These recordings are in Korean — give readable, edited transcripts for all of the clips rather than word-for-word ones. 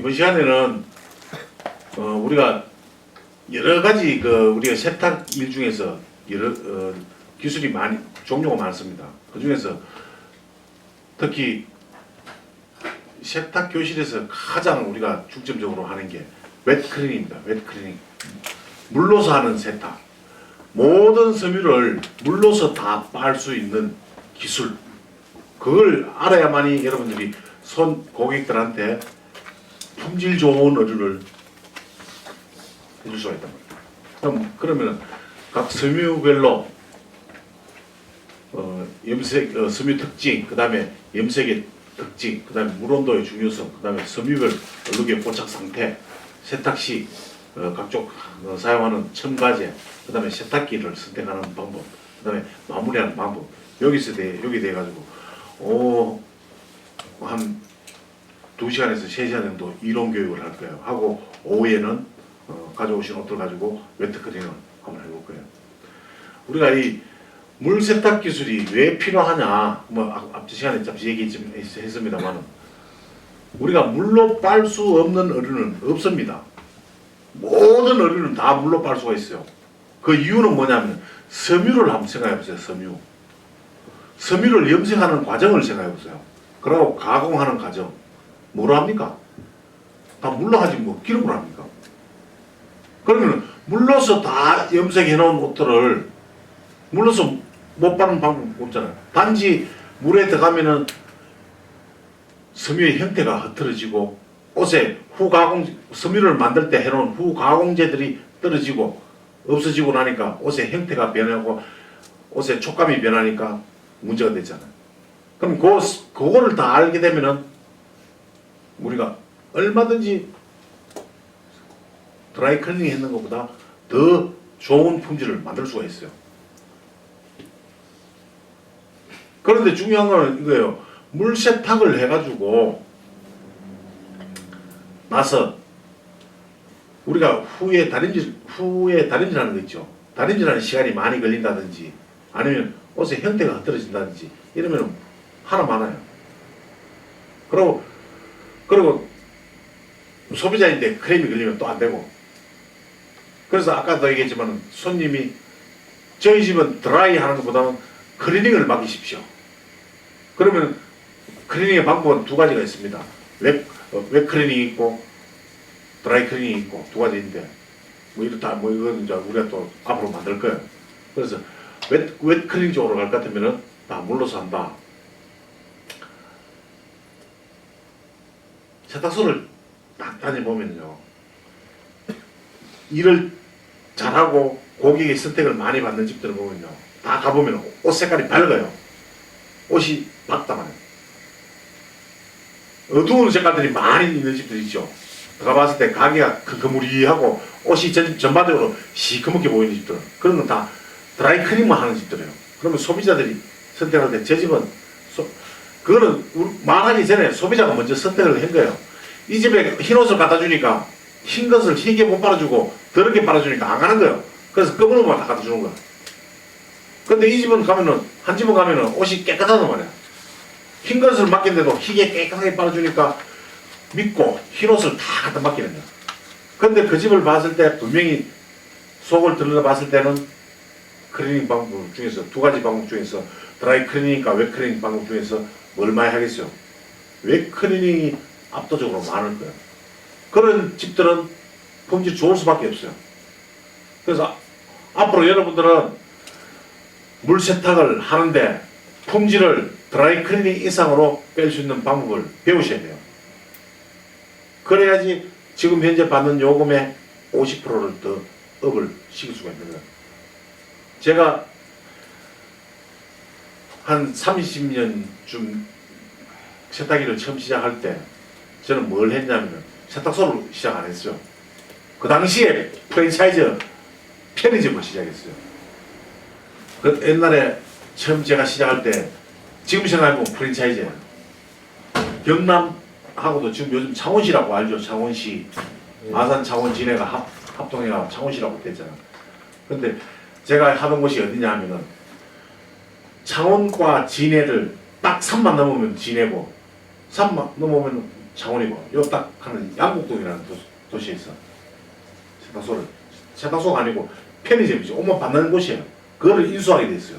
이번 시간에는 우리가 여러 가지 우리가 세탁 일 중에서 여러 기술이 종류가 많습니다. 그 중에서 특히 세탁 교실에서 가장 우리가 중점적으로 하는 게 웻클린입니다. 웻클린. 물로서 하는 세탁. 모든 섬유를 물로서 다 빨 수 있는 기술. 그걸 알아야만이 여러분들이 고객들한테 품질 좋은 의류를 해줄 수가 있단 말이에요. 그러면 각 섬유별로 섬유 특징, 그 다음에 염색의 특징, 그 다음에 물온도의 중요성, 그 다음에 섬유별 얼룩의 포착 상태, 세탁 시 각종 사용하는 첨가제, 그 다음에 세탁기를 선택하는 방법, 그 다음에 마무리하는 방법, 여기에 대해 가지고 한 2시간에서 3시간 정도 이론 교육을 할 거예요. 하고 오후에는 가져오신 옷들 가지고 웨트클린을 한번 해볼 거예요. 우리가 이 물 세탁 기술이 왜 필요하냐, 앞 시간에 잠시 얘기했습니다만, 우리가 물로 빨 수 없는 의류는 없습니다. 모든 의류는 다 물로 빨 수가 있어요. 그 이유는 뭐냐면 섬유를 한번 생각해 보세요. 섬유를 염색하는 과정을 생각해 보세요. 그리고 가공하는 과정 뭐로 합니까? 다 물로 하지 뭐 기름으로 합니까? 그러면 물로서 다 염색해 놓은 옷들을 물로서 못 바르는 방법 없잖아요. 단지 물에 들어가면은 섬유의 형태가 흐트러지고 옷에 섬유를 만들 때 해놓은 후가공제들이 떨어지고 없어지고 나니까 옷의 형태가 변하고 옷의 촉감이 변하니까 문제가 되잖아요. 그럼 그거를 다 알게 되면은 우리가 얼마든지 드라이 클리닝 했는 것보다 더 좋은 품질을 만들 수가 있어요. 그런데 중요한 건 이거예요. 물 세탁을 해가지고 나서 우리가 후에 다림질하는 거 있죠. 다림질하는 시간이 많이 걸린다든지 아니면 옷의 형태가 흐트러진다든지 이러면 하나 많아요. 그리고 소비자인데 크레임이 걸리면 또 안 되고. 그래서 아까도 얘기했지만 손님이 저희 집은 드라이 하는 것보다는 클리닝을 맡기십시오. 그러면 클리닝의 방법은 두 가지가 있습니다. 웹 클리닝이 있고 드라이 클리닝이 있고 두 가지인데 이거는 이제 우리가 또 앞으로 만들 거예요. 그래서 웹 클리닝 쪽으로 갈 것 같으면은 다 물로서 한다. 세탁소를 딱 다녀보면요, 일을 잘하고 고객의 선택을 많이 받는 집들을 보면요, 다 가보면 옷 색깔이 밝아요. 옷이 밝다만 어두운 색깔들이 많이 있는 집들 있죠. 들어가봤을 때 가게가 거무리하고 옷이 전반적으로 시커멓게 보이는 집들, 그런 건 다 드라이 클리닝만 하는 집들이에요. 그러면 소비자들이 선택할 때 저 집은 그거는 말하기 전에 소비자가 먼저 선택을 한 거예요. 이 집에 흰 옷을 갖다 주니까 흰 것을 희게 못 빨아주고 더럽게 빨아주니까 안 가는 거예요. 그래서 검은 옷만 다 갖다 주는 거야. 근데 이 집은 한 집은 가면은 옷이 깨끗하단 말이야. 흰 것을 맡긴데도 희게 깨끗하게 빨아주니까 믿고 흰 옷을 다 갖다 맡기는 거야. 근데 그 집을 봤을 때 분명히 속을 들여다봤을 때는 클리닝 방법 중에서 두 가지 방법 중에서 드라이 클리닝과 웹 클리닝 방법 중에서 뭘 많이 하겠어요? 웹 클리닝이 압도적으로 많을 거예요. 그런 집들은 품질이 좋을 수밖에 없어요. 그래서 앞으로 여러분들은 물 세탁을 하는데 품질을 드라이 클리닝 이상으로 뺄 수 있는 방법을 배우셔야 돼요. 그래야지 지금 현재 받는 요금의 50%를 더 업을 시킬 수가 있는 거예요. 제가 한 30년쯤 세탁기를 처음 시작할 때 저는 뭘 했냐면 세탁소를 시작 안 했어요. 그 당시에 프랜차이즈 편의점을 시작했어요. 그 옛날에 처음 제가 시작할 때 지금 생각해보면 프랜차이즈예요. 경남하고도 지금 요즘 창원시라고 알죠? 창원시, 아산 창원 진해가 합동해가 창원시라고 됐잖아. 근데 제가 하던 곳이 어디냐 하면은 창원과 진해를 딱 3만 넘으면 진해고 3만 넘으면 창원이고 요 딱 하는 양곡동이라는 도시에 있어. 세탁소가 아니고 편의점이죠. 옷만 받는 곳이에요. 그거를 인수하게 됐어요.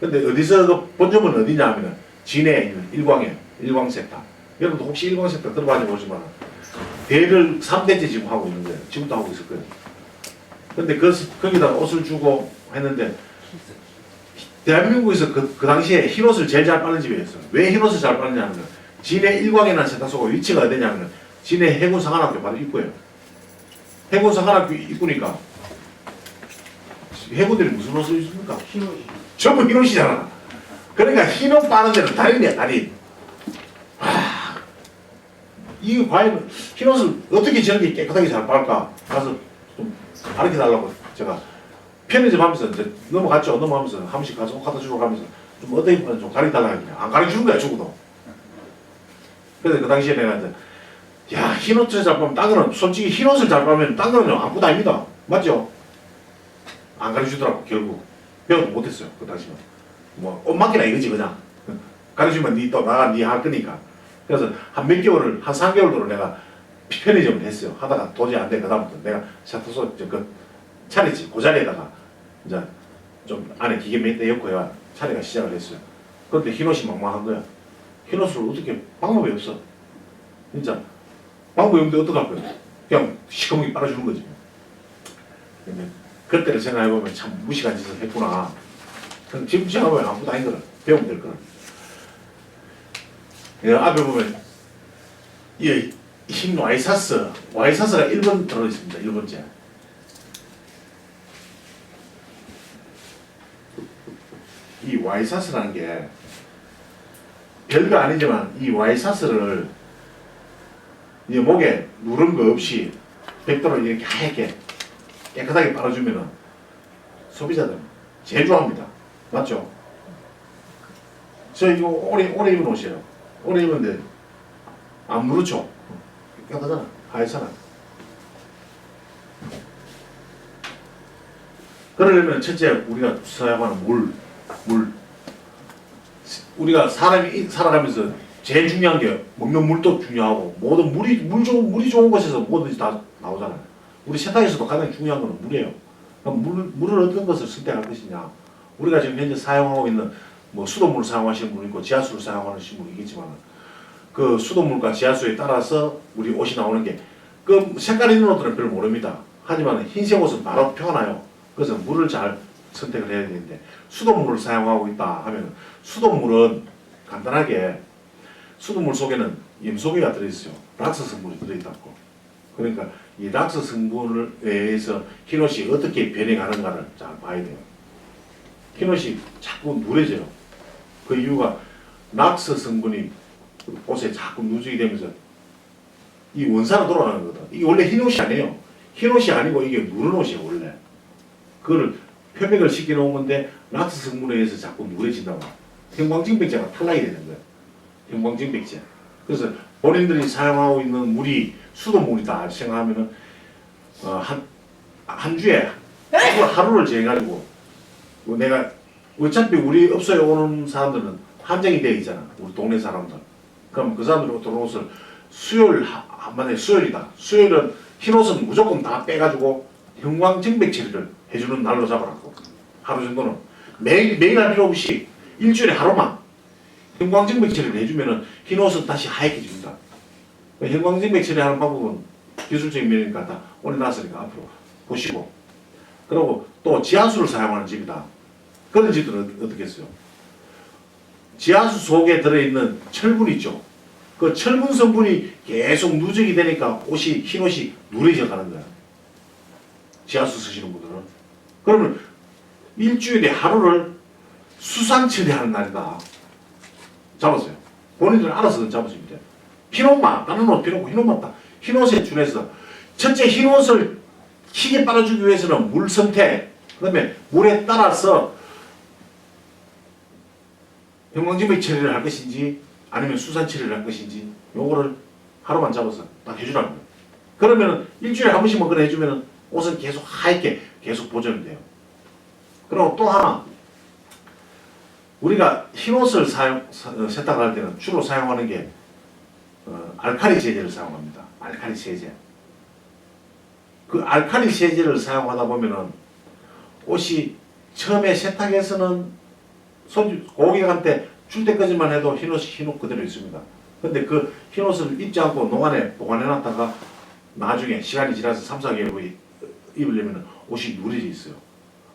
근데 어디서 그 본점은 어디냐 하면은 진해에 있는 일광이에요. 일광세탁. 여러분도 혹시 일광세탁 들어봐서 보시면 대를 3대째 지금 하고 있는 거예요. 지금도 하고 있을 거예요. 근데 거기다 옷을 주고 했는데 대한민국에서 그 당시에 흰옷을 제일 잘 빠는 집이었어요. 왜 흰옷을 잘 빠느냐면 진해 일광이라는 세탁소가 위치가 어디냐면 진해 해군상한학교 바로 입구예요. 해군상한학교 입구니까 해군들이 무슨 옷을 입습니까? 흰옷이. 전부 흰옷이잖아. 그러니까 흰옷 빠는 데는 달인이야, 달인. 이거 과연 흰옷을 어떻게 저렇게 깨끗하게 잘 빨까? 가서 좀 가르쳐 달라고 제가 편의점 하면서 이제 넘어갔죠. 넘어가면서 한 번씩 가서 옷 갖다 주러 가면서 좀 어떻게 보면 좀 가르쳐 달라고 했는데 안 가르쳐 주는 거야, 죽어도. 그래서 그 당시에 내가 이제 야, 흰옷을 잘 빨면 딴 거는 솔직히 흰옷을 잘 빨면 딴 거는 아무것도 아닙니다. 맞죠? 안 가르쳐 주더라고, 결국. 배워도 못했어요, 그 당시는. 뭐, 옷 맡기나 이거지, 그냥. 가르치면 니 또 나가 니 할 거니까. 그래서 한 몇 개월을, 한 3개월 동안 내가 편의점을 했어요. 하다가 도저히 안 돼. 그다음부터 내가 샤토소, 차렸지. 그 자리에다가 이제 좀 안에 기계 몇 대 엮고 해야 차례가 시작을 했어요. 그런데 흰옷이 막막한 거야. 흰옷을 어떻게, 방법이 없어. 진짜. 방법이 없는데 어떡할 거야. 그냥 시커멓게 빨아주는 거지. 근데 그때를 생각해보면 참 무식한 짓을 했구나. 지금 생각해보면 아무것도 아닌 거라. 배우면 될 거라. 앞에 보면 흰 와이사스가 1번 들어있습니다. 1번째. 이 와이사스라는 게 별거 아니지만 이 와이사스를 이 목에 누른 거 없이 백도로 이렇게 하얗게 깨끗하게 빨아주면은 소비자들은 제일 좋아합니다. 맞죠? 저 이거 오래 입은 옷이에요. 오래 입었는데 안 누렇죠? 깨끗하잖아. 하얗잖아. 그러려면 첫째 우리가 사용하는 물. 우리가 사람이 살아가면서 제일 중요한 게 먹는 물도 중요하고 모든 물이 좋은 곳에서 뭐든지 다 나오잖아요. 우리 세탁에서도 가장 중요한 건 물이에요. 그럼 물을 어떤 것을 선택할 것이냐. 우리가 지금 현재 사용하고 있는 뭐 수돗물을 사용하시는 분이 있고 지하수를 사용하시는 분이 있겠지만 그 수돗물과 지하수에 따라서 우리 옷이 나오는 게 그 색깔 있는 옷들은 별로 모릅니다. 하지만 흰색 옷은 바로 표현해요. 그래서 물을 잘 선택을 해야 되는데 수돗물을 사용하고 있다 하면 수돗물은 간단하게 수돗물 속에는 염소계가 들어있어요. 락스 성분이 들어있다고. 그러니까 이 락스 성분을 의해서 흰옷이 어떻게 변해가는가를 잘 봐야 돼요. 흰옷이 자꾸 누래져요. 그 이유가 락스 성분이 옷에 자꾸 누적이 되면서 이 원산으로 돌아가는 거다. 이게 원래 흰옷이 아니에요. 흰옷이 아니고 이게 누런 옷이에요, 원래. 그거를 표백을 시켜놓은 건데 락스 성분에 의해서 자꾸 누래진다고. 형광증백제가 탈락이 되는 거예요. 형광증백제. 그래서 본인들이 사용하고 있는 물이 수돗물이다 생각하면은 한 주에 하루를 정해가지고 내가 어차피 우리 업소에 오는 사람들은 한정이 되어 있잖아. 우리 동네 사람들. 그럼 그 사람들이 들어온 옷을 만약에 수요일이다. 수요일은 흰옷은 무조건 다 빼가지고 형광증백 처리를 해주는 날로 잡아놨고 하루 정도는 매일 할 필요 없이 일주일에 하루만 형광증백 처리를 해주면은 흰옷은 다시 하얗게 집니다. 형광증백 처리하는 방법은 기술적인 면이니까 다 올려놨으니까 앞으로 보시고. 그리고 또 지하수를 사용하는 집이다. 그런 집들은 어떻게 했어요? 지하수 속에 들어있는 철분 있죠. 그 철분 성분이 계속 누적이 되니까 흰옷이 누래져 가는 거야. 지하수 쓰시는 분들은. 그러면 일주일에 하루를 수산 처리하는 날이다. 잡았어요. 본인들 알아서 잡으시면 돼요. 흰옷만, 다른 옷 필요 없고 흰옷만 딱. 흰옷에 준해서 첫째 흰옷을 희게 빨아주기 위해서는 물 선택, 그 다음에 물에 따라서 형광증백 처리를 할 것인지 아니면 수산 처리를 할 것인지 요거를 하루만 잡아서 딱 해주라는 거예요. 그러면은 일주일에 한 번씩만 그래 해주면은 옷은 계속 하얗게 계속 보존이 돼요. 그리고 또 하나, 우리가 흰옷을 세탁할 때는 주로 사용하는 게 알칼리 세제를 사용합니다. 알칼리 세제. 그 알칼리 세제를 사용하다 보면은 옷이 처음에 세탁해서는 고객한테 줄 때까지만 해도 흰옷 그대로 있습니다. 근데 그 흰옷을 입지 않고 농안에 보관해 놨다가 나중에 시간이 지나서 3, 4개월 후에 입으려면 옷이 누래져 있어요.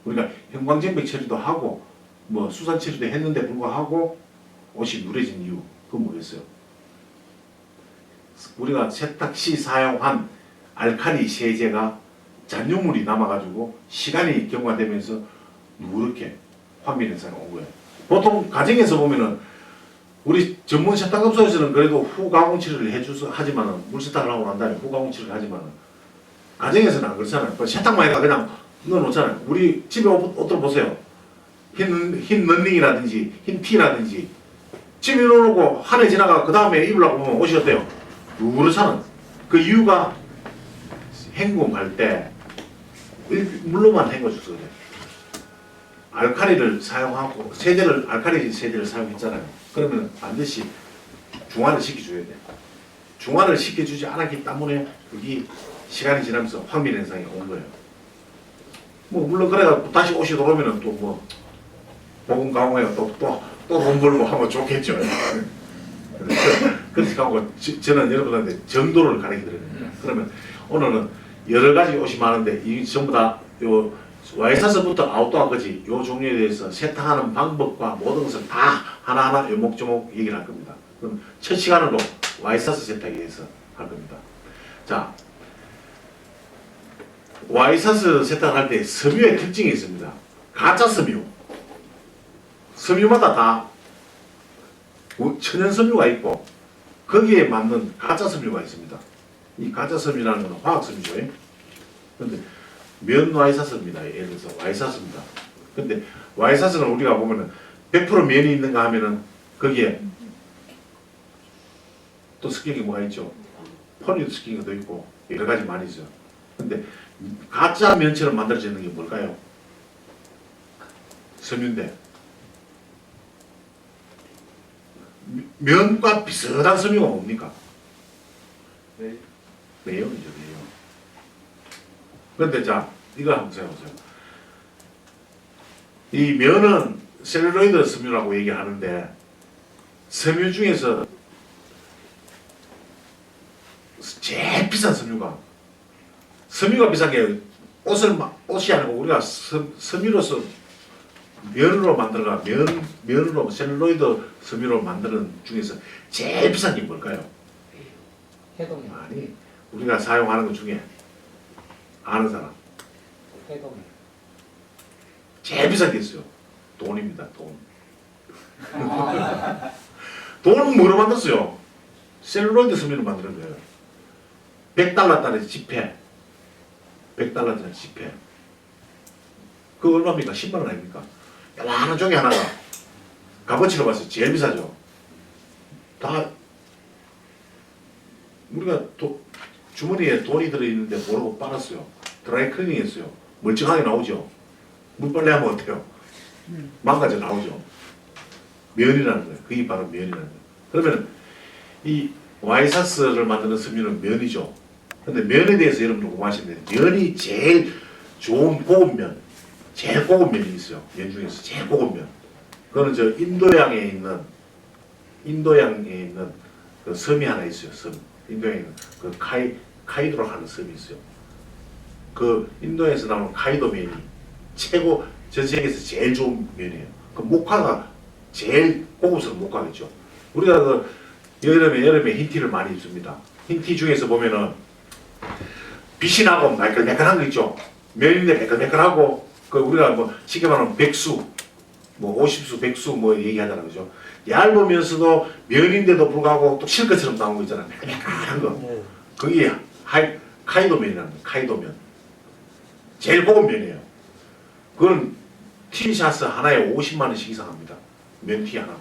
우리가 형광증백 처리도 하고 뭐 수산 처리도 했는데 불구하고 옷이 누래진 이유 그건 뭐겠어요? 우리가 세탁 시 사용한 알칼리 세제가 잔유물이 남아가지고 시간이 경과되면서 누렇게 환민 현상이 온 거예요. 보통 가정에서 보면은 우리 전문 세탁업소에서는 그래도 후가공 처리를 해줘서 하지만은 물세탁을 하고 난 다음에 후가공 처리를 하지만은 가정에서는 안 그렇잖아요. 세탁망에다 그냥 넣어놓잖아요. 우리 집에 옷들 보세요. 흰 런닝이라든지 흰 티라든지 집에 넣어놓고 한 해 지나가 그 다음에 입으려고 보면 옷이 어때요? 누렇잖아. 그 이유가 헹굼할 때 물로만 헹궈줘서 그래요. 알칼리를 사용하고 알칼리 세제를 사용했잖아요. 그러면 반드시 중화를 시켜줘야 돼요. 중화를 시켜주지 않았기 때문에 여기 시간이 지나면서 환민 현상이 온 거예요. 뭐 물론 그래가 다시 옷이 들어오면은 또 뭐 보금 가공해가 또 돈 벌고 하면 좋겠죠. 그렇게 하고 저는 여러분한테 정도를 가르쳐드립니다. 그러면 오늘은 여러 가지 옷이 많은데 이 전부 다 요 와이사스부터 아웃도어까지 요 종류에 대해서 세탁하는 방법과 모든 것을 다 하나하나 요목조목 얘기를 할 겁니다. 그럼 첫 시간으로 와이사스 세탁에 대해서 할 겁니다. 자, 와이사스 세탁할 때 섬유의 특징이 있습니다. 가짜 섬유. 섬유마다 다 천연 섬유가 있고 거기에 맞는 가짜 섬유가 있습니다. 이 가짜 섬유라는 건 화학 섬유죠. 그런데 면 와이사스입니다. 예를 들어서 와이사스입니다. 근데 와이사스는 우리가 보면은 100% 면이 있는가 하면은 거기에 또 섞인 게 뭐가 있죠? 폴리도 섞인 것도 있고 여러 가지 많이 있어요. 근데 가짜 면처럼 만들어지는 게 뭘까요? 섬유인데 면과 비슷한 섬유가 뭡니까? 내용이죠, 내용. 그런데 자, 이거 한번 생각해보세요. 이 면은 셀룰로이드 섬유라고 얘기하는데 섬유 중에서 제일 비싼 섬유가 비싼 게 옷이 아니고 우리가 섬유로서 면으로 만들어가 면으로 셀룰로이드 섬유로 만드는 중에서 제일 비싼 게 뭘까요? 해동이. 아니 우리가 사용하는 것 중에 아는 사람 해동이. 제일 비싼 게 있어요. 돈입니다. 돈. 돈은 뭐로 만들었어요? 셀룰로이드 섬유로 만드는 거예요. 100달러짜리 지폐. 100달러짜리 지폐. 그거 얼마입니까? 10만원 아닙니까? 요만한 종이 하나가 값어치로 봐서 제일 비싸죠. 다 우리가 주머니에 돈이 들어있는데 모르고 빨았어요. 드라이 클리닝 했어요. 멀쩡하게 나오죠. 물빨래 하면 어때요? 망가져 나오죠. 면이라는 거예요. 그게 바로 면이라는 거예요. 그러면 이 와이사스를 만드는 섬유는 면이죠. 근데 면에 대해서 여러분들 궁금하시는데 면이 제일 좋은 고급면, 제일 고급면이 있어요. 면 중에서 제일 고급면. 그거는 저 인도양에 있는 그 섬이 하나 있어요. 섬. 인도양에 있는 그 카이도라고 하는 섬이 있어요. 그 인도에서 나오는 카이도 면이 최고 전 세계에서 제일 좋은 면이에요. 그 모카가 제일 고급스러운 모카겠죠. 우리가 그 여름에 흰티를 많이 입습니다. 흰티 중에서 보면은 빛이 나고 매끈매끈한 거 있죠. 면인데 매끈매끈하고 그 우리가 뭐 쉽게 말하면 백수, 뭐 50수, 백수 뭐 얘기하잖아요, 그죠? 얇으면서도 면인데도 불구하고 또 실크처럼 나온 거 있잖아요. 매끈매끈한 거. 그게 카이도면이라는 거예요. 카이도면. 제일 고급 면이에요. 그건 티셔츠 하나에 50만 원씩 이상 합니다. 면티 하나가.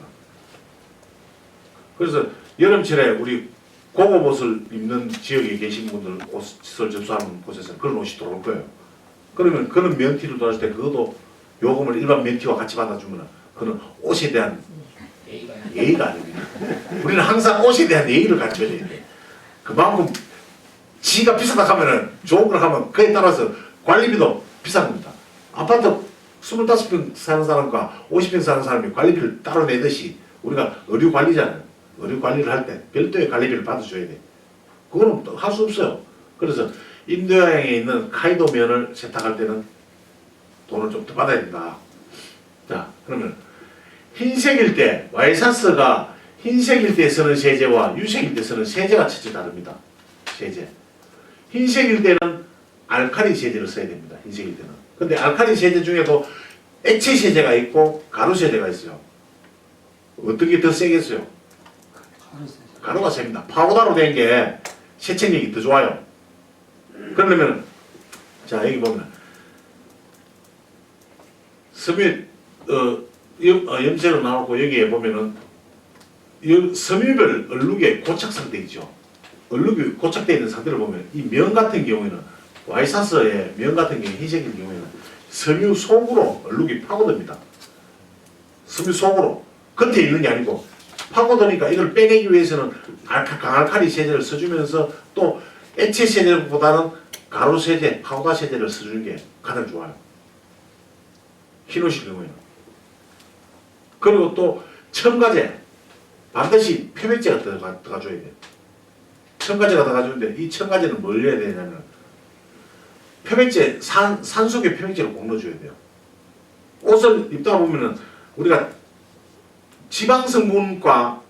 그래서 여름철에 우리 고급 옷을 입는 지역에 계신 분들 옷을 접수하는 곳에서 그런 옷이 들어올 거예요. 그러면 그런 면티를 도왔을 때 그것도 요금을 일반 면티와 같이 받아주면 그는 옷에 대한 예의가 아닙니다. 우리는 항상 옷에 대한 예의를 가르쳐야 돼. 그만큼 지가 비싸다 하면은 좋은 걸 하면 그에 따라서 관리비도 비싼 겁니다. 아파트 25평 사는 사람과 50평 사는 사람이 관리비를 따로 내듯이 우리가 의류 관리잖아요. 의류 관리를 할 때 별도의 관리비를 받아줘야 돼. 그거는 할 수 없어요. 그래서 인도양에 있는 카이도 면을 세탁할 때는 돈을 좀 더 받아야 된다. 자, 그러면 흰색일 때 와이사스가 흰색일 때 쓰는 세제와 유색일 때 쓰는 세제가 첫째 다릅니다. 세제. 흰색일 때는 알칼리 세제를 써야 됩니다. 흰색일 때는. 근데 알칼리 세제 중에도 액체 세제가 있고 가루 세제가 있어요. 어떻게 더 세겠어요? 가루가 셉니다. 파우더로 된 게 세척력이 더 좋아요. 그러면 자 여기 보면 섬유 염색으로 나오고 여기에 보면은 섬유별 얼룩의 고착 상태 있죠. 얼룩이 고착되어 있는 상태를 보면 이 면 같은 경우에는 와이사스의 면 같은 경우 흰색인 경우에는 섬유 속으로 얼룩이 파고듭니다. 섬유 속으로 겉에 있는 게 아니고 파고드니까 이걸 빼내기 위해서는 강알칼리 세제를 써주면서 또 액체 세제보다는 가루 세제, 파우더 세제를 써주는 게 가장 좋아요. 흰옷일 경우에는. 그리고 또 첨가제 반드시 표백제가 들어가줘야 돼요. 첨가제가 들어가주는데 이 첨가제는 뭘 해야 되냐면 표백제, 산속의 표백제를 꼭 넣어줘야 돼요. 옷을 입다 보면은 우리가 지방성분과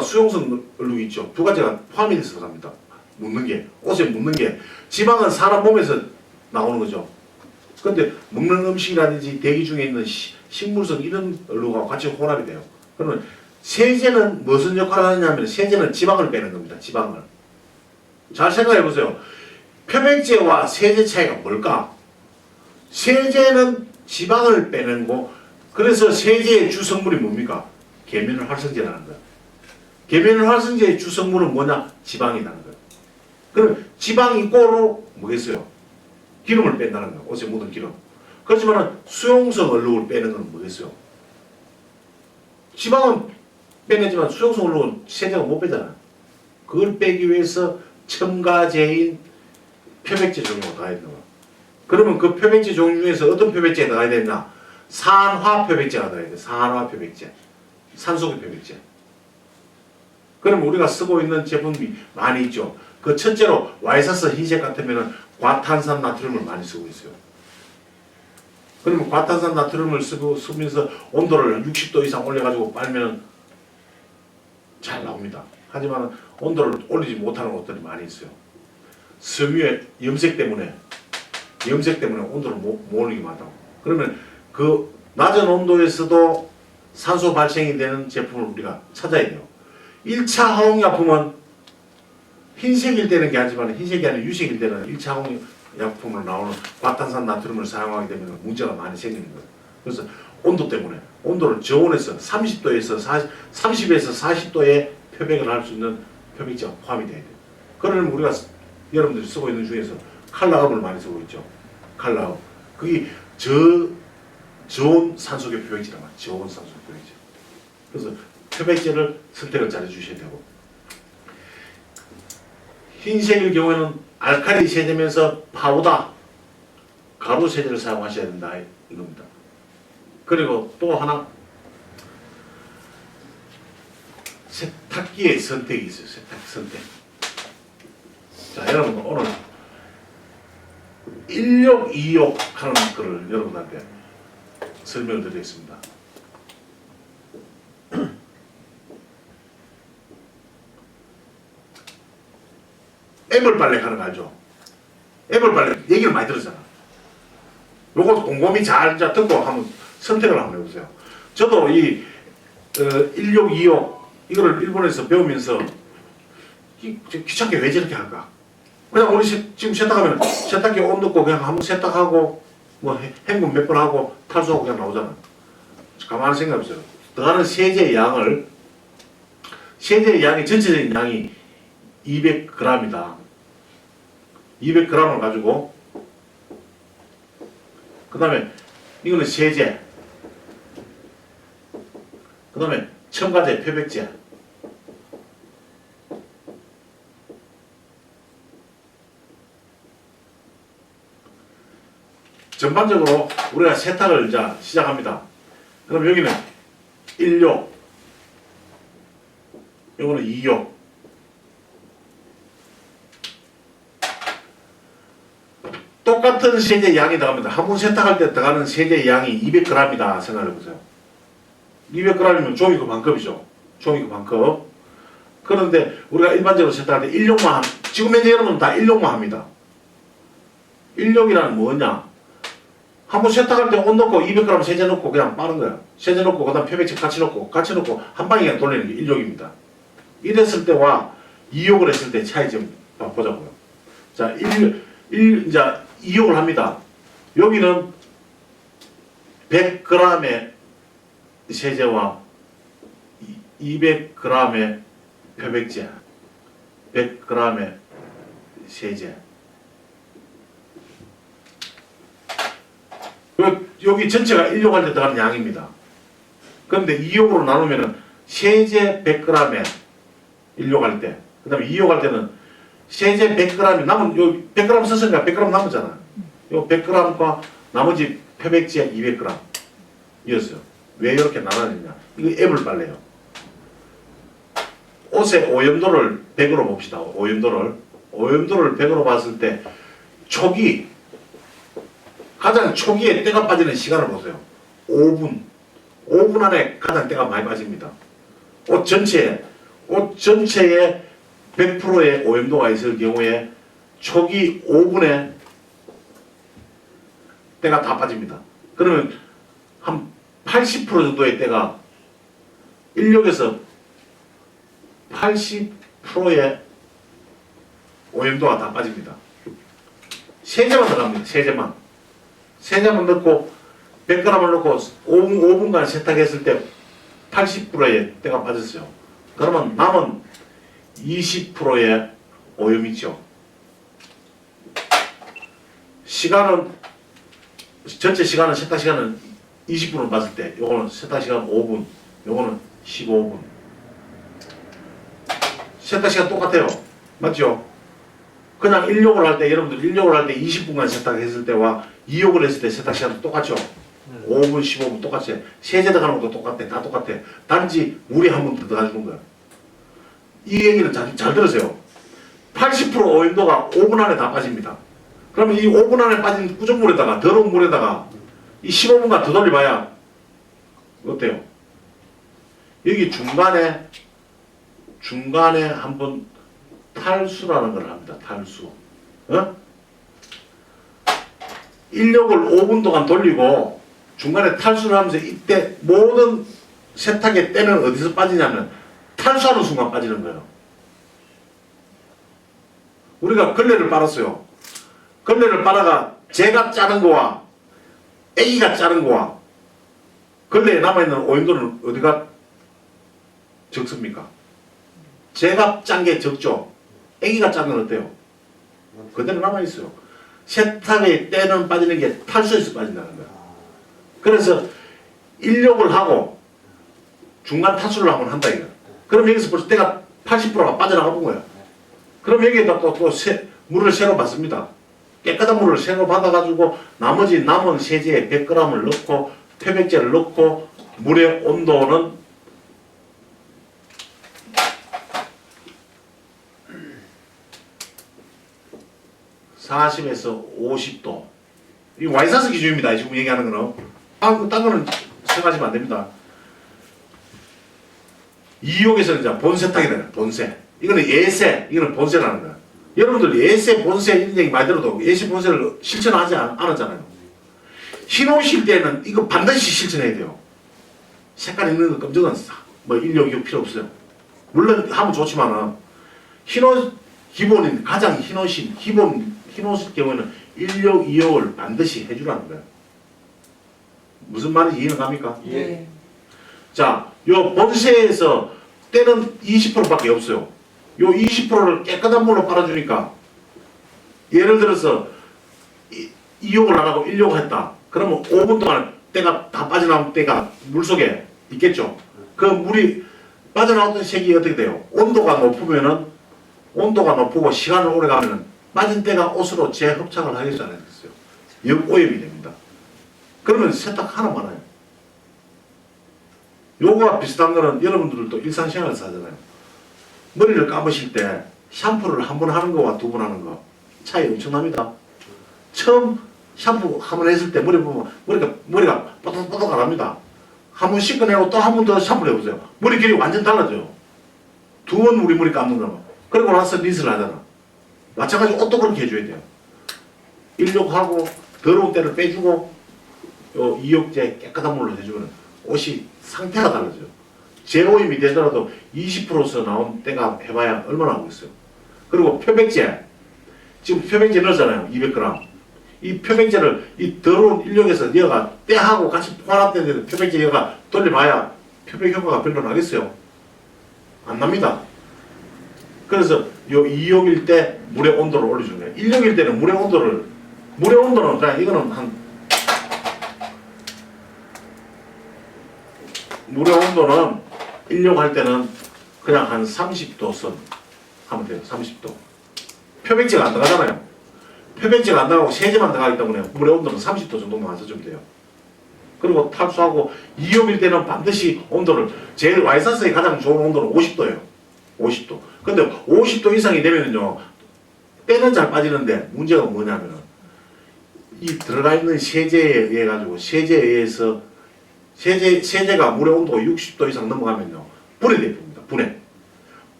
수용성 얼룩이 있죠. 두 가지가 포함이 돼서 들어갑니다. 묻는 게, 옷에 묻는 게 지방은 사람 몸에서 나오는 거죠. 근데 먹는 음식이라든지 대기 중에 있는 식물성 이런 얼룩과 같이 혼합이 돼요. 그러면 세제는 무슨 역할을 하느냐면 세제는 지방을 빼는 겁니다. 지방을. 잘 생각해 보세요. 표백제와 세제 차이가 뭘까? 세제는 지방을 빼는 거. 그래서 세제의 주성분이 뭡니까? 계면을 활성제라는 거예요. 계면을 활성제의 주성분은 뭐냐? 지방이라는 거예요. 그럼 지방 이꼬로 뭐겠어요? 기름을 뺀다는 거예요. 옷에 묻은 기름. 그렇지만 수용성 얼룩을 빼는 건 뭐겠어요? 지방은 빼내지만 수용성 얼룩은 세제가 못 빼잖아요. 그걸 빼기 위해서 첨가제인 표백제 종류가 나와야 되는 거예요. 그러면 그 표백제 종류 중에서 어떤 표백제가 나와야 되나? 산화 표백제가 나와야 돼요. 산화 표백제. 산소의 표백제. 그럼 우리가 쓰고 있는 제품이 많이 있죠. 그 첫째로 와이사스 흰색 같으면 과탄산 나트륨을 많이 쓰고 있어요. 그러면 과탄산 나트륨을 쓰면서 온도를 60도 이상 올려가지고 빨면 잘 나옵니다. 하지만 온도를 올리지 못하는 옷들이 많이 있어요. 섬유의 염색 때문에 온도를 못 올리게 만다고. 그러면 그 낮은 온도에서도 산소 발생이 되는 제품을 우리가 찾아야 돼요. 1차 화학약품은 흰색일 때는 괜찮지만 흰색이 아닌 유색일 때는 1차 화학약품으로 나오는 과탄산 나트륨을 사용하게 되면 문제가 많이 생기는 거예요. 그래서 온도 때문에 온도를 저온에서 30도에서 30에서 40도에 표백을 할 수 있는 표백제가 포함이 돼야 돼요. 그러면 우리가 여러분들이 쓰고 있는 중에서 칼라음을 많이 쓰고 있죠. 칼라음. 그게 저온 산소계 표백제란 말이에요. 저온 산소계 표백제. 그래서 표백제를 선택을 잘 해주셔야 되고, 흰색일 경우에는 알칼리 세제면서 파우더, 가루 세제를 사용하셔야 된다 이겁니다. 그리고 또 하나 세탁기의 선택이 있어요. 세탁기 선택. 자, 여러분 오늘 1욕, 2욕 하는 것을 여러분한테 설명을 드리겠습니다. 애벌빨래 하는 거 알죠? 애벌빨래 얘기를 많이 들었잖아. 요거 곰곰이 잘 듣고 한번 선택을 한번 해보세요. 저도 이 1욕, 2욕 이거를 일본에서 배우면서 귀찮게 왜 저렇게 할까? 그냥 우리 지금 세탁하면 세탁기 옷 넣고 그냥 한번 세탁하고 뭐 헹굼 몇 번 하고 탈수하고 그냥 나오잖아. 가만히 생각해보세요. 들어가는 세제의 양이 전체적인 양이 200g이다. 200g을 가지고 그 다음에 이거는 세제, 그 다음에 첨가제, 표백제, 전반적으로 우리가 세탁을 이제 시작합니다. 그럼 여기는 1요, 요거는 2요. 똑같은 세제 양이 들어갑니다. 한 번 세탁할 때 들어가는 세제 양이 200g이다 생각해보세요. 200g이면 종이컵 한 컵이죠. 종이컵 한 컵. 그런데 우리가 일반적으로 세탁할 때 1용만, 지금 현재 여러분은 다 1용만 합니다. 1용이라는 뭐냐? 한 번 세탁할 때 옷 넣고 200g 세제 넣고 그냥 빠는 거야. 세제 넣고 그 다음 표백제 같이 넣고 한 방에 그냥 돌리는 게 1용입니다. 이랬을 때와 2용을 했을 때 차이 좀 보자고요. 자, 이제 2용을 합니다. 여기는 100g의 세제와 200g의 표백제, 100g의 세제. 여기 전체가 1용 할 때 들어가는 양입니다. 그런데 2용으로 나누면은 세제 100g에 1용 할 때, 그 다음에 2용 할 때는 세제 100g이 남은, 요 100g 썼으니까 100g 남았잖아. 요 100g과 나머지 표백제 200g 이었어요. 왜 이렇게 나눠지냐? 이거 앱을 빨래요. 옷의 오염도를 100으로 봅시다. 오염도를 100으로 봤을 때 가장 초기에 때가 빠지는 시간을 보세요. 5분 안에 가장 때가 많이 빠집니다. 옷 전체에 100%의 오염도가 있을 경우에 초기 5분에 때가 다 빠집니다. 그러면 한 80% 정도의 때가 인력에서 80%의 오염도가 다 빠집니다. 세제만 들어갑니다. 세제만 넣고 100g을 넣고 5분간 세탁했을 때 80%의 때가 빠졌어요. 그러면 남은 20%의 오염이 있죠. 전체 시간은 세탁 시간은 20분을 봤을 때 요거는 세탁 시간 5분, 요거는 15분. 세탁 시간 똑같아요. 맞죠? 그냥 1용을 할 때, 여러분들 1용을 할 때 20분간 세탁했을 때와 2용을 했을 때 세탁 시간도 똑같죠? 5분, 15분 똑같이. 세제 들어가는 것도 똑같아. 다 똑같아. 단지 물이 한 번 더 들어가주는 거야. 이 얘기는 잘 들으세요. 80% 오염도가 5분 안에 다 빠집니다. 그러면 이 5분 안에 빠진 꾸정물에다가, 더러운 물에다가 이 15분간 더 돌려봐야 어때요? 여기 중간에 한번 탈수라는 걸 합니다. 탈수. 인력을 5분 동안 돌리고 중간에 탈수를 하면서 이때 모든 세탁의 때는 어디서 빠지냐면 탈수하는 순간 빠지는 거예요. 우리가 걸레를 빨았어요. 걸레를 빨아가 제가 짜는 거와 애기가 짜는 거와 걸레에 남아있는 오염도는 어디가 적습니까? 제가 짠 게 적죠. 애기가 짠 건 어때요? 그대로 남아있어요. 세탁의 때는 빠지는 게 탈수에서 빠진다는 거야. 그래서 인력을 하고 중간 탈수를 한번 한다 이거야. 그럼 여기서 벌써 때가 80%가 빠져나가 본 거야. 그럼 여기에다 또 물을 새로 받습니다. 깨끗한 물을 새로 받아가지고 나머지 남은 세제에 100g을 넣고 표백제를 넣고 물의 온도는 40에서 50도. 이 와이사스 기준입니다. 지금 얘기하는 거는. 딴 거는 생각하시면 안 됩니다. 이용에서는 이제 본세탁이다. 본세. 이거는 예세. 이거는 본세라는 거야. 여러분들 예세, 본세 이런 얘기 많이 들어도 예세, 본세를 실천하지 않았잖아요. 흰옷일 때는 이거 반드시 실천해야 돼요. 색깔 있는 거 검정은 뭐 인력 이거 필요 없어요. 물론 하면 좋지만은 흰옷 기본인 가장 흰옷일 경우에는 1력, 2역을 반드시 해주라는 거예요. 무슨 말인지 이해는 갑니까? 예. 자, 요 본세에서 때는 20%밖에 없어요. 요 20%를 깨끗한 물로 빨아주니까 예를 들어서 2역을 안 하고 1역 했다. 그러면 5분 동안 때가 다 빠져나온 때가 물속에 있겠죠. 그 물이 빠져나왔던 색이 어떻게 돼요? 온도가 높고 시간을 오래 가면은 빠진 때가 옷으로 재흡착을 하겠죠, 안 하겠어요? 역오염이 됩니다. 그러면 세탁 하나 많아요. 요거와 비슷한 거는 여러분들도 일상생활에서 하잖아요. 머리를 감으실 때 샴푸를 한 번 하는 거와 두 번 하는 거 차이 엄청납니다. 처음 샴푸 한 번 했을 때 머리 보면 머리가 뽀득뽀득 안 합니다. 한 번 씻어내고 또 한 번 더 샴푸를 해보세요. 머리 길이 완전 달라져요. 두 번 우리 머리 감는 거는. 그리고 나서 린스를 하잖아. 마찬가지로 옷도 그렇게 해줘야 돼요. 일욕하고 더러운 때를 빼주고 요 이욕제 깨끗한 물로 해주면 옷이 상태가 달라져요. 제오임이 되더라도 20%서 나온 때가 해봐야 얼마나 하고 있어요. 그리고 표백제 지금 표백제 넣었잖아요. 200g. 이 표백제를 이 더러운 인력에서 얘가 때하고 같이 포함되는데 표백제 얘가 돌려봐야 표백 효과가 별로 나겠어요? 안 납니다. 그래서 요 2욕일 때 물의 온도를 올려주는 거예요. 1욕일 때는 물의 온도는 그냥 이거는 물의 온도는 1욕 할 때는 그냥 한 30도 선 하면 돼요. 30도. 표백제가 안 들어가잖아요. 표백제가 안 나가고 세제만 들어가기 때문에 물의 온도는 30도 정도만 맞춰주면 돼요. 그리고 탈수하고 2욕일 때는 반드시 온도를 제일 와이사스의 가장 좋은 온도는 50도예요. 50도. 근데 50도 이상이 되면은요 때는 잘 빠지는데 문제가 뭐냐면은 이 들어가 있는 세제에 의해 가지고 세제에 의해서 세제가 물의 온도가 60도 이상 넘어가면요 분해됩니다. 분해.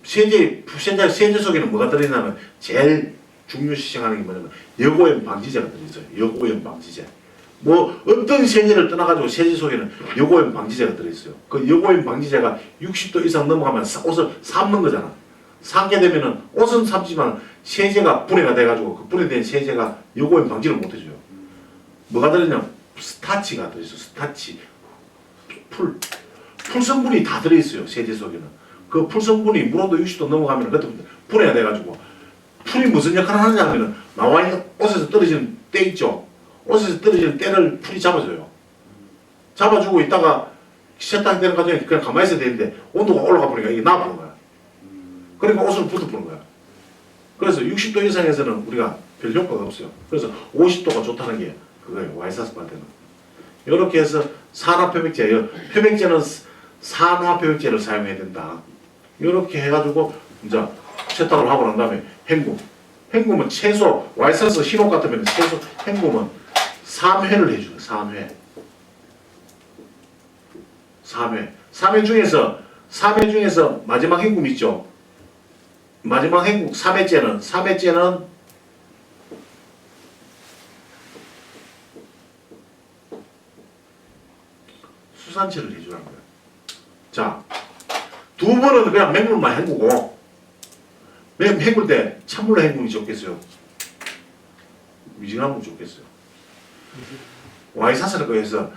세제 속에는 뭐가 들어있냐면 제일 중요시하는 게 뭐냐면 여고염 방지제가 들어있어요. 여고염 방지제. 뭐 어떤 세제를 떠나가지고 세제 속에는 여고염 방지제가 들어있어요. 그 여고염 방지제가 60도 이상 넘어가면 옷을 삶는 거잖아. 삶게 되면은 옷은 삶지만 세제가 분해가 돼가지고 그 분해된 세제가 여고염 방지를 못해줘요. 뭐가 들어있냐면 스타치가 들어있어요. 스타치. 풀 성분이 다 들어있어요. 세제 속에는. 그 풀 성분이 물온도 60도 넘어가면 그때부터 분해가 돼가지고 풀이 무슨 역할을 하느냐 하면은 나와 있는 옷에서 떨어지는 때 있죠. 옷에서 떨어지는 때를 풀이 잡아줘요. 잡아주고 있다가 세탁되는 과정에 그냥 가만히 있어야 되는데 온도가 올라가 보니까 이게 나아보는 거야. 그러니까 옷을 붙어보는 거야. 그래서 60도 이상에서는 우리가 별 효과가 없어요. 그래서 50도가 좋다는 게 그거예요. 와이사스한테는. 이렇게 해서 산화표백제, 표백제는 산화표백제를 사용해야 된다. 이렇게 해가지고 이제 세탁을 하고 난 다음에 헹굼. 헹굼은 최소 와이사스 신호 같으면 최소 헹굼은 3회를 해줘요. 3회 중에서 마지막 헹굼 있죠. 마지막 헹굼 3회째는 수산체를 해주라는 거예요. 자, 두 번은 그냥 맹물만 헹구고 헹굴 때 찬물로 헹구는 게 좋겠어요? 미지근한 거 좋겠어요? 와이사스를 거해서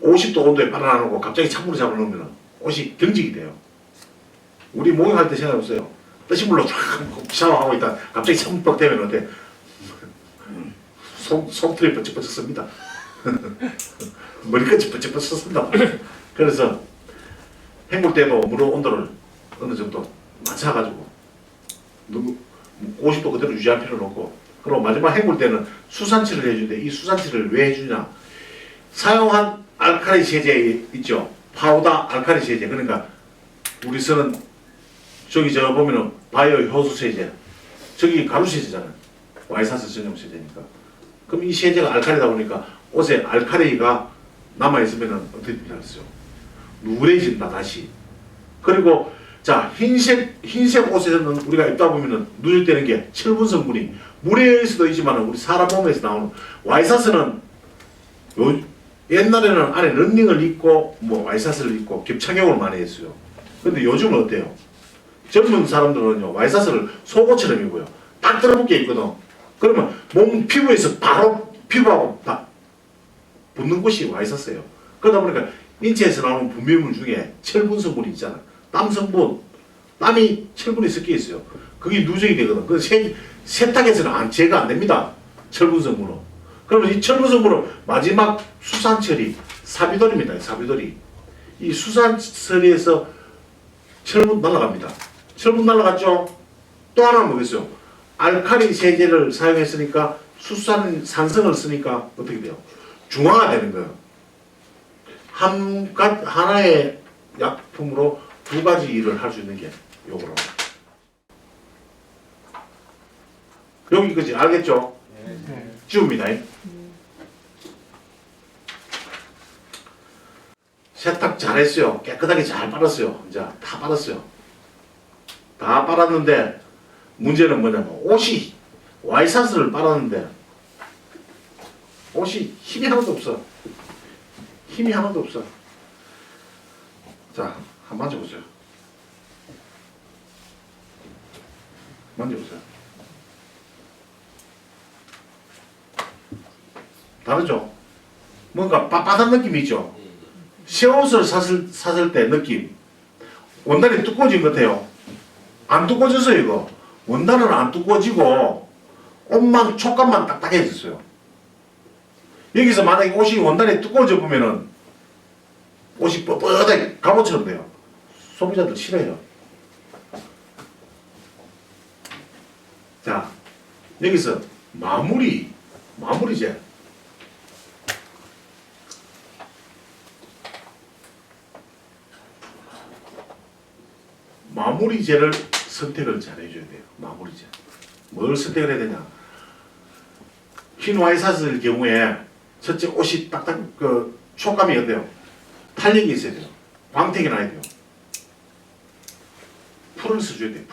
50도 온도에 빨아놔놓고 갑자기 찬물을 잡아놓으면 옷이 경직이 돼요. 우리 목욕할 때 생각해보세요. 뜨신 물로 쫙 샤워하고 있다 갑자기 찬물 뻑 되면 어때? 속털이 번쩍번쩍 씁니다. 머리끝이 번쩍번쩍 씁니다. 그래서 헹굴 때도 물의 온도를 어느 정도 맞춰가지고 50도 그대로 유지할 필요는 없고, 그리고 마지막 헹굴 때는 수산치를 해주는데 이 수산치를 왜 해주냐? 사용한 알칼리 세제 있죠. 파우더 알칼리 세제. 그러니까 우리 쓰는 저기 저 보면은 바이오 효소 세제. 저기 가루 세제잖아요. 와이사스 전용 세제니까. 그럼 이 세제가 알칼리다 보니까 옷에 알칼리가 남아있으면은 어떻게 되겠어요? 누래진다 다시. 그리고 자 흰색 옷에는 우리가 입다 보면은 누적되는 게 철분 성분이 물에 의해서도 있지만 우리 사람 몸에서 나오는 와이사스는 옛날에는 안에 런닝을 입고 뭐 와이사스를 입고 겹착용을 많이 했어요. 근데 요즘은 어때요? 젊은 사람들은요 와이사스를 속옷처럼 입고요. 딱 들어붙게 입거든. 그러면 몸 피부에서 바로 피부하고 붙는 곳이 와이사스예요. 그러다 보니까 인체에서 나오는 분비물 중에 철분 성분이 있잖아. 땀 성분, 땀이 철분이 섞여 있어요. 그게 누적이 되거든. 그 세탁에서는 제거 안 됩니다. 철분 성분은. 그러면 이 철분 성분은 마지막 수산처리, 사비돌입니다. 사비돌이. 이 수산처리에서 철분 날아갑니다. 철분 날아갔죠? 또 하나 뭐겠어요? 알칼리 세제를 사용했으니까 수산산성을 쓰니까 어떻게 돼요? 중화가 되는 거예요. 하나의 약품으로 두 가지 일을 할 수 있는 게 요거로. 여기까지 알겠죠? 지웁니다. 세탁 잘했어요. 깨끗하게 잘 빨았어요. 이제 다 빨았어요. 다 빨았는데 문제는 뭐냐면 옷이 와이셔츠를 빨았는데 옷이 힘이 하나도 없어. 힘이 하나도 없어. 자, 한번 만져보세요. 만져보세요. 다르죠? 뭔가 빳빳한 느낌이 있죠? 새 옷을 샀을 때 느낌. 원단이 두꺼워진 것 같아요. 안 두꺼워졌어요, 이거. 원단은 안 두꺼워지고 옷만, 촉감만 딱딱해졌어요. 여기서 만약에 옷이 원단이 두꺼워져 보면은 옷이 뻣뻣하게 갑옷처럼 돼요. 소비자들 싫어해요. 자, 여기서 마무리제. 마무리제를 선택을 잘 해줘야 돼요. 마무리제. 뭘 선택을 해야 되냐. 흰 와이셔츠일 경우에 첫째 옷이 딱딱 촉감이 어때요? 탄력이 있어야 돼요. 광택이 나야 돼요. 풀을 써줘야 돼요.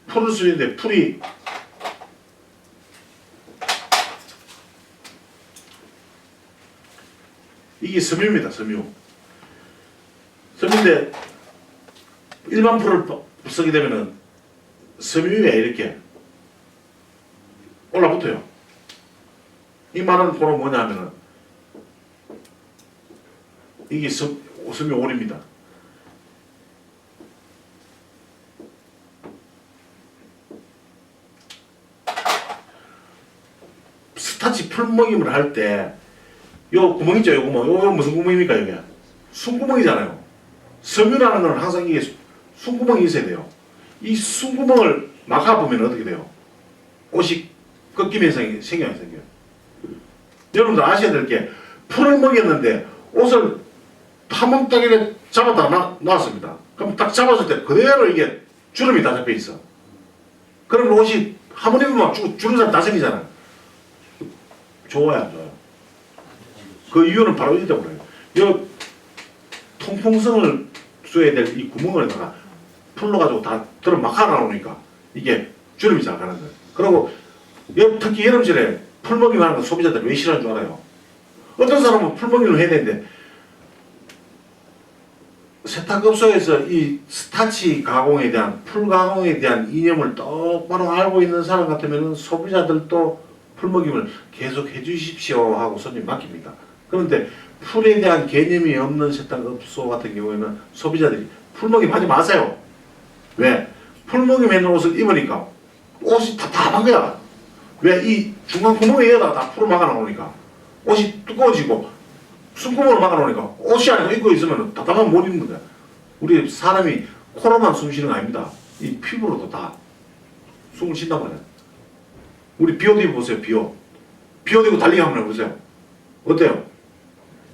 풀을 써야 돼. 풀이 이게 섬유입니다. 섬유인데 일반 풀을 쓰게 되면은 섬유에 이렇게 올라붙어요. 이 말은 바로 뭐냐면은 이게 섬유 올입니다. 스타치 풀먹임을 할 때 요 구멍 있죠? 요 구멍. 요 무슨 구멍입니까? 이게 숨구멍이잖아요. 섬유라는 건 항상 이게 숨구멍이 있어야 돼요. 이 숨구멍을 막아보면 어떻게 돼요? 옷이 꺾이면서 생겨요. 여러분들 아셔야 될 게 풀을 먹였는데 옷을 한번 딱 이렇게 잡았다 놨습니다. 그럼 딱 잡았을 때 그대로 이게 주름이 다 잡혀 있어. 그럼 옷이 한 번 입으면 주름살 다 생기잖아요. 좋아요, 안 좋아요? 그 이유는 바로 이 때문에요. 이 통풍성을 써야 될 이 구멍에다가 풀로 가지고 다 들어 막아 나오니까 이게 주름이 잘 가는 거예요. 그리고 특히 여름철에 풀먹임 하는 거 소비자들이 왜 싫어하는 줄 알아요? 어떤 사람은 풀먹임을 해야 되는데 세탁업소에서 이 스타치 가공에 대한 풀 가공에 대한 이념을 똑바로 알고 있는 사람 같으면 소비자들도 풀먹임을 계속 해주십시오 하고 손님 맡깁니다. 그런데 풀에 대한 개념이 없는 세탁업소 같은 경우에는 소비자들이 풀먹임 하지 마세요. 왜? 풀먹임 해놓은 옷을 입으니까 옷이 답답한 거야. 왜? 이 중간 구멍에다가 다 풀을 막아 놓으니까 옷이 두꺼워지고 숨구멍을 막아 놓으니까 옷이 아니고 입고 있으면 답답하면 못 입는 거야. 우리 사람이 코로만 숨 쉬는 거 아닙니다. 이 피부로도 다 숨을 쉰단 말이야. 우리 비옷 입어보세요. 비옷 입고 달리기 한번 해보세요. 어때요?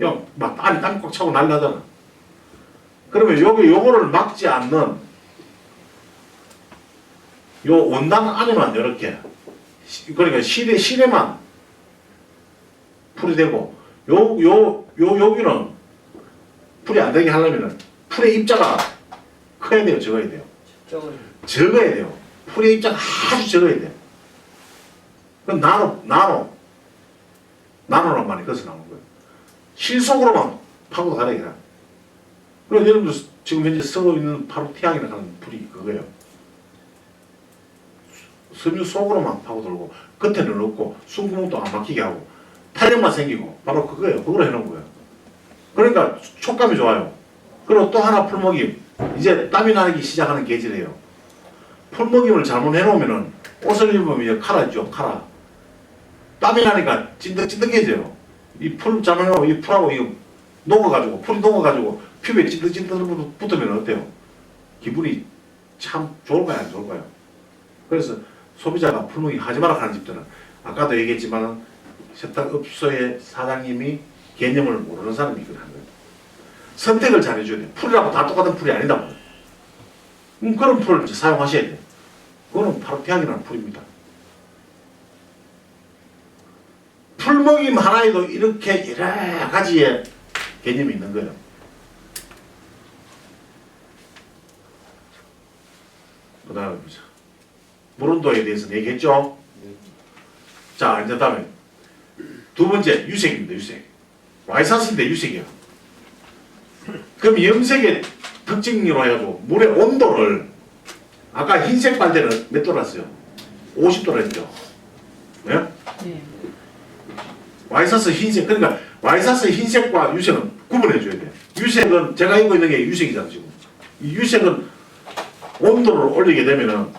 야, 막 땀이 꽉 차고 난리 나잖아. 그러면 요거를 막지 않는 요 원단 안에만 이렇게 그러니까 실에만 풀이 되고 여기는 풀이 안 되게 하려면은 풀의 입자가 커야 돼요. 적어야 돼요. 적어야 돼요. 풀의 입자가 아주 적어야 돼요. 그럼 나노란 말이 거기서 나오는 거예요. 실속으로만 파고 가라기라. 그럼 여러분들 지금 현재 쓰고 있는 바로 태양이라 하는 풀이 그거예요. 섬유 속으로만 파고 들고 겉에는 없고 숨구멍도 안 막히게 하고 탄력만 생기고 바로 그거예요. 그걸 해놓은 거예요. 그러니까 촉감이 좋아요. 그리고 또 하나 풀먹임. 이제 땀이 나기 시작하는 계절이에요. 풀먹임을 잘못 해놓으면은 옷을 입으면 이제 카라 있죠. 카라. 땀이 나니까 찐득찐득해져요. 이 풀 잘못해놓으면 이 풀하고 이거 녹아가지고 풀이 녹아가지고 피부에 찐득찐득 붙으면 어때요? 기분이 참 좋을까요? 안 좋을까요? 그래서 소비자가 풀먹임 하지 마라 하는 집들은 아까도 얘기했지만 세탁업소의 사장님이 개념을 모르는 사람이 이걸 하는 거예요. 선택을 잘 해줘야 돼요. 풀이라고 다 똑같은 풀이 아니다. 그런 풀을 이제 사용하셔야 돼요. 그거는 바로 대학이라는 풀입니다. 풀먹임 하나에도 이렇게 여러 가지의 개념이 있는 거예요. 그 다음에 보자. 물온도에 대해서 얘기했죠? 자, 이제 다음에 두 번째 유색입니다. 유색. 와이사스인데 유색이야. 그럼 염색의 특징으로 해가지고 물의 온도를 아까 흰색 빨대는 몇 도로 했어요? 50도로 했죠. 네? 네. 와이사스 흰색, 그러니까 와이사스 흰색과 유색은 구분해줘야 돼. 유색은 제가 입고 있는 게 유색이잖아 지금. 이 유색은 온도를 올리게 되면은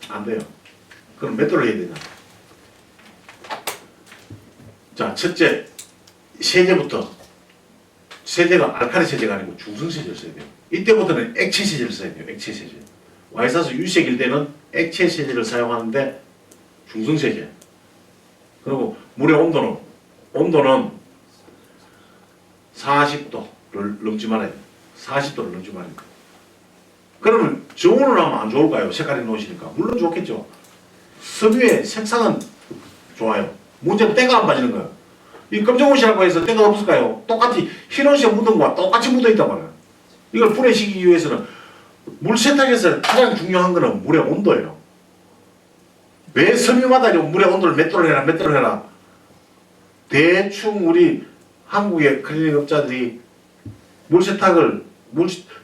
안 돼요. 그럼 몇 도를 해야 되냐? 자, 첫째 세제부터 세제가 알칼리 세제가 아니고 중성 세제를 써야 돼요. 이때부터는 액체 세제를 써야 돼요. 액체 세제. 와이사스 유색일 때는 액체 세제를 사용하는데 중성 세제. 그리고 물의 온도는 40도를 넘지 말아야 돼요. 40도를 넘지 말아야 돼요. 그러면 저온을 하면 안 좋을까요? 색깔이 놓으시니까. 물론 좋겠죠. 섬유의 색상은 좋아요. 문제는 때가 안 빠지는 거예요. 이 검정옷이라고 해서 때가 없을까요? 똑같이 흰옷에 묻은 거와 똑같이 묻어있단 말이에요. 이걸 분해시키기 위해서는 물 세탁에서 가장 중요한 거는 물의 온도예요. 왜 섬유마다 물의 온도를 몇 도로 해라 몇 도로 해라. 대충 우리 한국의 클리닉 업자들이 물 세탁을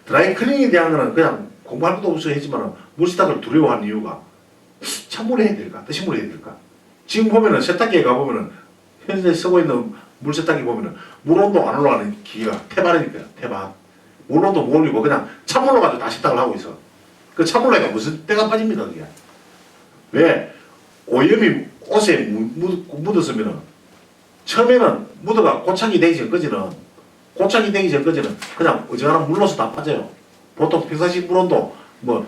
드라이 클리닝에 대한 거는 그냥 공부할 것도 없어 했지만 물 세탁을 두려워하는 이유가 찬물에 해야 될까 뜨신물에 해야 될까. 지금 보면은 세탁기에 가보면은 현재 쓰고 있는 물 세탁기 보면은 물 온도 안 올라가는 기계가 태반이니까요. 태반. 물 온도 못 올리고 그냥 찬물로 가지고 다 세탁을 하고 있어. 그 찬물로 해가 무슨 때가 빠집니까 그게. 왜? 오염이 옷에 묻었으면은 처음에는 묻어가 고착이 되기 전까지는 그냥 어지간한 물로서 다 빠져요. 보통 평상시 물온도 뭐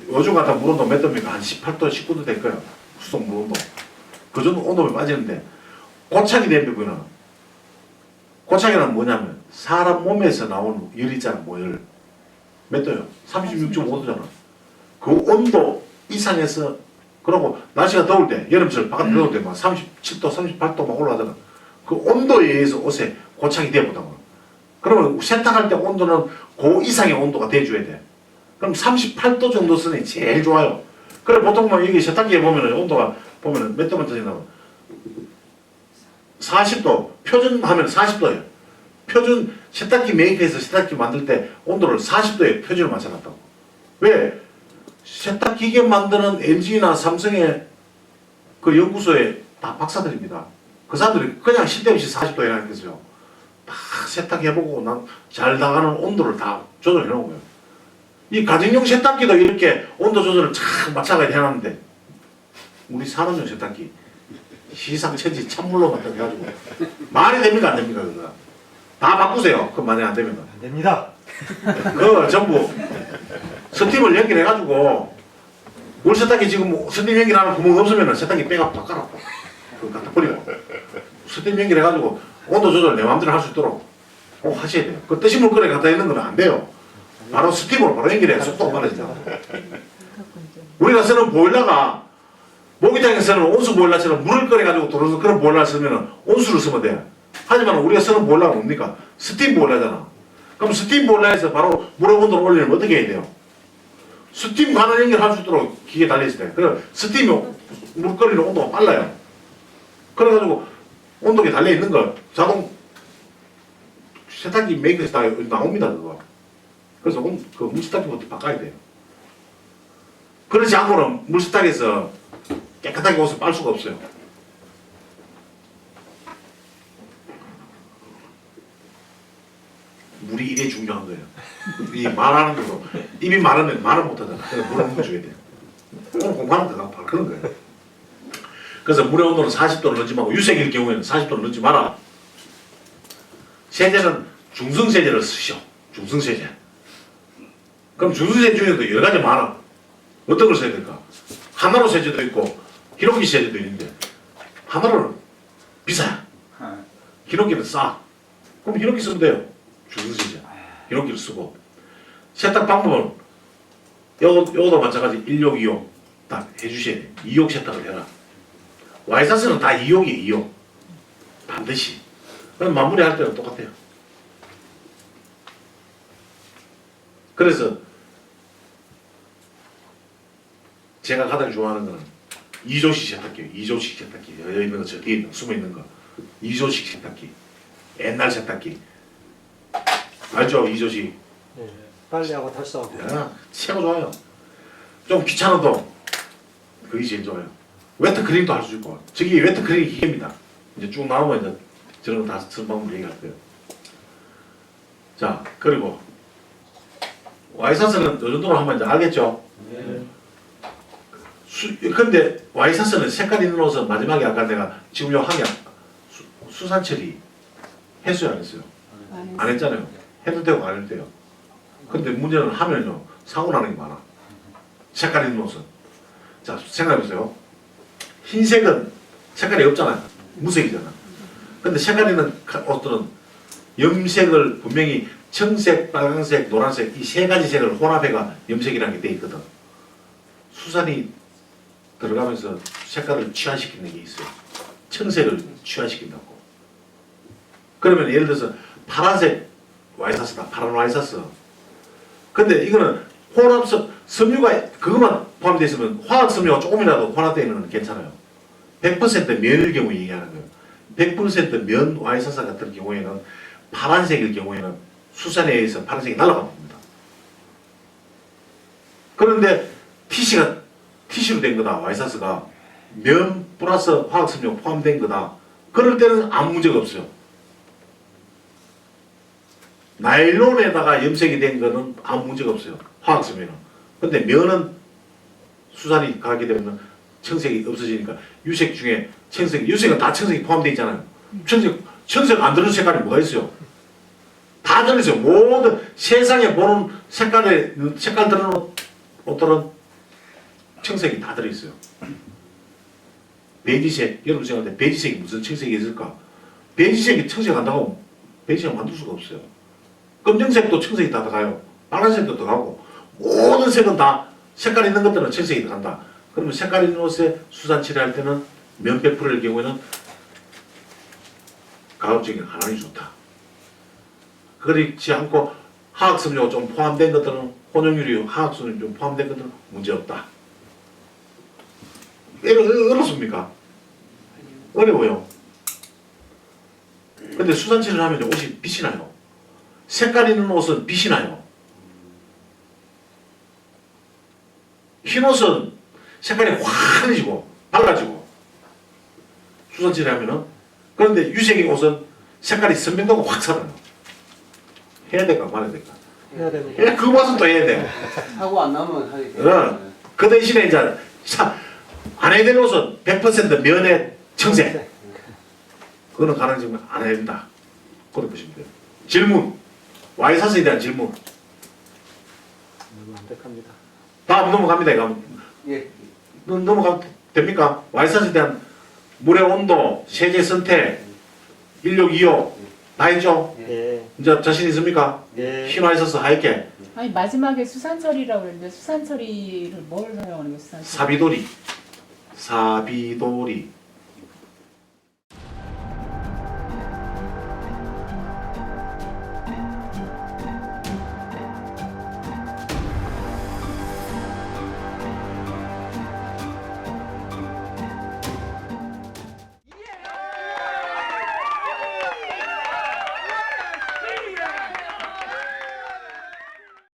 요즘 같은 물온도 몇 도입니까? 한 18도, 19도 될 거예요. 수속 물온도. 그 정도 온도면 빠지는데 고착이 되면 고착이란 뭐냐면 사람 몸에서 나오는 열 있잖아. 모열. 몇 도요? 36.5도잖아. 그 온도 이상에서 그러고 날씨가 더울 때 여름철 바깥에 더울 때 막 37도, 38도 막 올라가잖아. 그 온도에 의해서 옷에 고착이 되거든. 그러면 세탁할 때 온도는 그 이상의 온도가 돼줘야 돼. 그럼 38도 정도 쓰니 제일 좋아요. 그래 보통 뭐 여기 세탁기에 보면은 온도가 보면은 몇 도만 터지나 40도 표준 하면 40도예요. 표준 세탁기 메이커에서 세탁기 만들 때 온도를 40도에 표준을 맞춰놨다고. 왜? 세탁기계 만드는 LG나 삼성의 그 연구소에 다 박사들입니다. 그 사람들이 그냥 쓸데없이 40도에 해놨겠어요. 다 세탁해보고 잘 나가는 온도를 다 조절해놓은 거예요. 이 가정용 세탁기도 이렇게 온도 조절을 쫙 맞춰가야 해놨는데 우리 산업용 세탁기 시상천지 찬물로 갖다 해가지고 말이 됩니까 안 됩니까 그거? 다 바꾸세요. 그럼 만약 안 되면 안 됩니다. 그거 전부 스팀을 연결해가지고 물 세탁기 지금 스팀 연결하는 구멍 없으면 세탁기 빼가 바꿔라. 그거 갖다 버리고 스팀 연결해가지고 온도 조절 내 마음대로 할 수 있도록 꼭 하셔야 돼요. 그 뜨신 물 끓여 갖다 있는 건 안 돼요. 바로 스팀으로 바로 연결해야 속도가 빨라진다. 우리가 쓰는 보일러가 모기장에서는 온수 보일러처럼 물을 끓여가지고 들어서 그런 보일러를 쓰면 온수를 쓰면 돼. 하지만 우리가 쓰는 보일러가 뭡니까? 스팀 보일러잖아. 그럼 스팀 보일러에서 바로 물의 온도를 올리려면 어떻게 해야 돼요? 스팀 관을 연결할 수 있도록 기계 달려있을 때. 그래 스팀이 물 끓이는 온도가 빨라요. 그래가지고 온도계 달려있는 거 자동 세탁기 메이커에서 다 나옵니다 그거. 그래서 그 물세탁기부터 바꿔야 돼요. 그렇지 않고는 물세탁기에서 깨끗하게 옷을 빨 수가 없어요. 물이 이래 중요한 거예요. 이 말하는 것도 입이 마르면 말을 못하잖아. 그래서 물을 먹어줘야 돼요. 오늘 공부하는 거가 바로 그런 거예요. 그래서 물의 온도는 40도를 넣지 말고 유색일 경우에는 40도를 넣지 마라. 세제는 중성세제를 쓰시오. 중성세제. 그럼 중성세제 중에도 여러 가지 많아. 어떤 걸 써야 될까? 하나로 세제도 있고 기록기 세제도 있는데 하나로는 비싸. 히노키는 싸. 그럼 히노키 쓰면 돼요. 주스시죠. 히노키를 쓰고. 세탁 방법은 요것도 마찬가지 1욕, 2욕 다 해주셔야 돼. 2욕 세탁을 해라. 와이사스는 다 2욕이에요. 2욕. 반드시. 그럼 마무리할 때는 똑같아요. 그래서 제가 가장 좋아하는 거는 2조식 세탁기예요. 2조식 세탁기. 여기 있는 거, 저 뒤에 있는 거, 숨어 있는 거. 2조식 세탁기. 옛날 세탁기. 알죠? 2조식. 네. 빨리하고 달성하고. 야, 최고 좋아요. 좀 귀찮아도 그게 제일 좋아요. 웨트 클린도 할 수 있고. 저기 웨트 클린 기계입니다. 이제 쭉 나오면 이제 저런 거 다 쓰는 방법을 얘기할 거예요. 자, 그리고 와이사스는 이 정도로 하면 이제 알겠죠? 근데 와이사스는 색깔 있는 옷은 마지막에 아까 내가 지금 요 항약 수산 처리 했어요 안 했어요? 안 했잖아요. 해도 되고 안 해도 돼요. 근데 문제는 하면요 사고 나는 게 많아. 색깔 있는 옷은. 자 생각해보세요. 흰색은 색깔이 없잖아요. 무색이잖아. 근데 색깔 있는 옷들은 염색을 분명히 청색, 빨간색, 노란색 이 세 가지 색을 혼합해가 염색이라는 게 돼 있거든. 수산이 들어가면서 색깔을 취한시키는 게 있어요. 청색을 취한시킨다고. 그러면 예를 들어서 파란색 와이사스다. 파란 와이사스. 근데 이거는 혼합 섬유가 그것만 포함되어 있으면 화학 섬유가 조금이라도 혼합되어 있는 건 괜찮아요. 100% 면일 경우 얘기하는 거예요. 100% 면 와이사스 같은 경우에는 파란색일 경우에는 수산에 의해서 파란색이 날아갑니다. 그런데 티슈로 된 거다. 와이사스가 면 플러스 화학 섬유가 포함된 거다. 그럴 때는 아무 문제가 없어요. 나일론에다가 염색이 된 거는 아무 문제가 없어요. 화학 섬유는. 근데 면은 수산이 가게 되면 청색이 없어지니까 유색 중에 유색은 다 청색이 포함되어 있잖아요. 청색 안 들어있는 색깔이 뭐가 있어요? 다 들어있어요. 모든 세상에 보는 색깔 들어있는 옷들은 청색이 다 들어있어요. 베이지색, 여러분 생각할 때 베이지색이 무슨 청색이 있을까? 베이지색이 청색 안 나가면 베이지색 만들 수가 없어요. 검정색도 청색이 다 들어가요. 빨간색도 들어가고 모든 색은 다 색깔 있는 것들은 청색이 들어간다. 그러면 색깔 있는 옷에 수산 처리할 때는 면 100%일 경우에는 가급적이 안 하는 게 좋다. 그렇지 않고 화학섬유가 좀 포함된 것들은 혼용유리 화학섬유 좀 포함된 것들은 문제없다. 어렵습니까? 어려워요. 근데 수산 처리를 하면 옷이 빛이 나요. 색깔 있는 옷은 빛이 나요. 흰 옷은 색깔이 환해지고 밝아지고 수산 처리하면은. 그런데 유색의 옷은 색깔이 선명하고 확 살아요. 해야 될까 말아야 될까? 해야 됩니다. 그 맛은 또 해야 돼. 사고 안 나면 하게 돼요. 그 대신에 이제 안 해야 되는 옷은 100% 면의 청색. 그거는 가능하지만 안 해야 된다. 그렇게 보시면 돼요. 질문. 와이사스에 대한 질문. 너무 완벽합니다. 다음 넘어갑니다. 이거. 예. 넘어가면 됩니까? 와이사스에 대한 물의 온도, 세제 선택, 1욕, 2욕 다 했죠? 예. 이제 자신 있습니까? 예. 흰 와이사스 하얗게 아니 마지막에 수산처리라고 그랬는데 수산처리를 뭘 사용하는 게 수산처리? 사비돌이